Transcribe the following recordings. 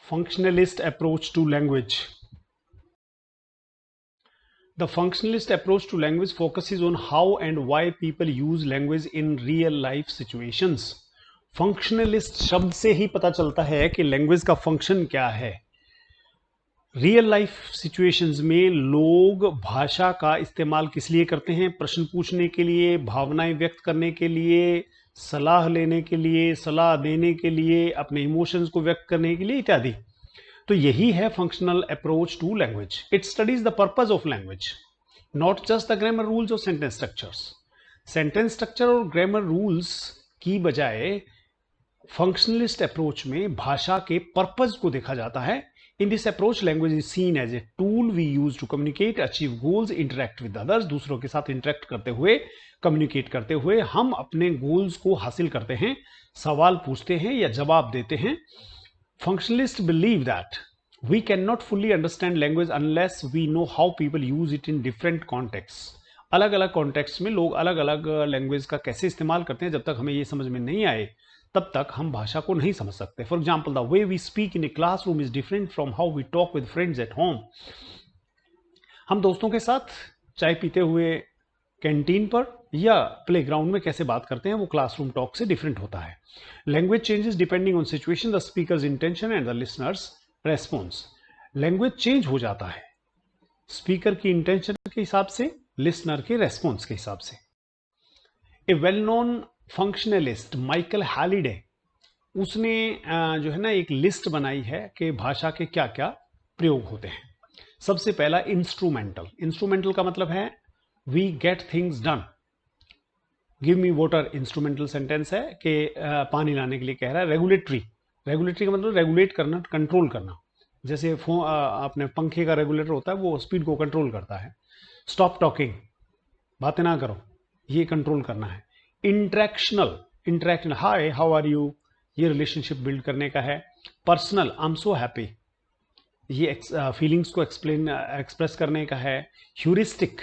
Functionalist approach to language. The functionalist approach to language focuses on how and why people use language in real life situations. Functionalist शब्द से ही पता चलता है कि language का function क्या है. रियल लाइफ सिचुएशंस में लोग भाषा का इस्तेमाल किस लिए करते हैं? प्रश्न पूछने के लिए, भावनाएं व्यक्त करने के लिए, सलाह लेने के लिए, सलाह देने के लिए, अपने इमोशंस को व्यक्त करने के लिए इत्यादि. तो यही है functional approach to language. It studies the purpose of language, not just the grammar rules और सेंटेंस स्ट्रक्चर्स. सेंटेंस स्ट्रक्चर और ग्रामर रूल्स की बजाय फंक्शनलिस्ट अप्रोच में भाषा के पर्पस को देखा जाता है. In this approach, language is seen as a tool we use to communicate, achieve goals, interact with others. दूसरों के साथ interact करते हुए, communicate करते हुए हम अपने goals को हासिल करते हैं, सवाल पूछते हैं या जवाब देते हैं. Functionalists believe that we cannot fully understand language unless we know how people use it in different contexts. अलग अलग कॉन्टेक्स्ट में लोग अलग अलग लैंग्वेज का कैसे इस्तेमाल करते हैं, जब तक हमें ये समझ में नहीं आए तब तक हम भाषा को नहीं समझ सकते. For example, the way we speak in a classroom is different from how we talk with friends at home. हम दोस्तों के साथ चाय पीते हुए कैंटीन पर या प्लेग्राउंड में कैसे बात करते हैं, वो क्लासरूम टॉक से डिफरेंट होता है. Language changes depending on situation, the speakers intention and the listeners response. Language change हो जाता है स्पीकर की इंटेंशन के हिसाब से, लिसनर के रेस्पॉन्स के हिसाब से. A well known functionalist Michael Halliday, उसने जो है ना एक लिस्ट बनाई है कि भाषा के क्या क्या प्रयोग होते हैं. सबसे पहला इंस्ट्रूमेंटल. इंस्ट्रूमेंटल का मतलब है we get things done. Give me water instrumental sentence है कि पानी लाने के लिए कह रहा है. रेगुलेटरी. रेगुलेटरी का मतलब रेगुलेट करना, कंट्रोल करना. जैसे अपने पंखे का रेगुलेटर होता है, वो स्पीड को कंट्रोल करता है. स्टॉप टॉकिंग, बातें ना करो, ये कंट्रोल करना है. Interactional, hi how are you, ये रिलेशनशिप बिल्ड करने का है. Personal, I am so happy, ये फीलिंग्स को एक्सप्रेस करने का है. ह्यूरिस्टिक,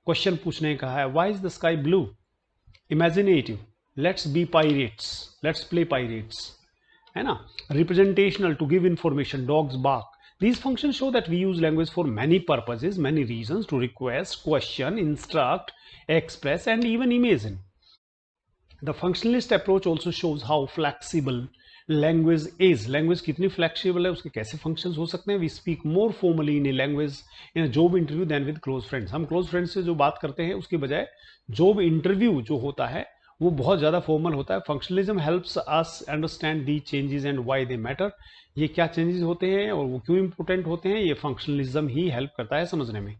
क्वेश्चन पूछने का है. Why is the sky blue. Imaginative, let's be pirates, let's play pirates, है ना. Representational, to give information, dogs bark. These functions show that we use language for many purposes, many reasons, to request, question, instruct, express, and even imagine. The functionalist approach also shows how flexible language is. Language कितनी flexible है, उसके कैसे functions हो सकते हैं. We speak more formally in a language in a job interview than with close friends. हम close friends से जो बात करते हैं उसके बजाय job interview जो होता है वो बहुत ज़्यादा फॉर्मल होता है. Functionalism helps us understand the changes and why they matter. ये क्या चेंजेस होते हैं और वो क्यों इंपॉर्टेंट होते हैं, ये फंक्शनलिज्म ही हेल्प करता है समझने में.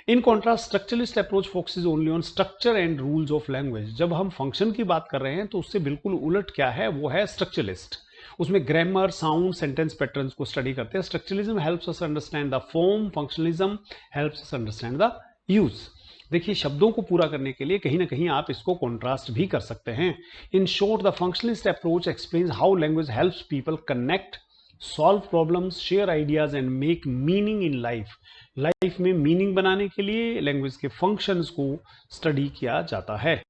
In contrast, structuralist approach focuses only on structure and rules of language. जब हम फंक्शन की बात कर रहे हैं तो उससे बिल्कुल उलट क्या है, वो है स्ट्रक्चरलिस्ट. उसमें ग्रामर, साउंड, सेंटेंस पैटर्न्स को स्टडी करते हैं. Structuralism helps us understand the form, functionalism helps us understand the use. देखिए, शब्दों को पूरा करने के लिए कहीं ना कहीं आप इसको कॉन्ट्रास्ट भी कर सकते हैं. In short, the functionalist approach explains how language helps people connect, solve problems, share ideas and make meaning in life. Life में मीनिंग बनाने के लिए लैंग्वेज के फंक्शंस को स्टडी किया जाता है.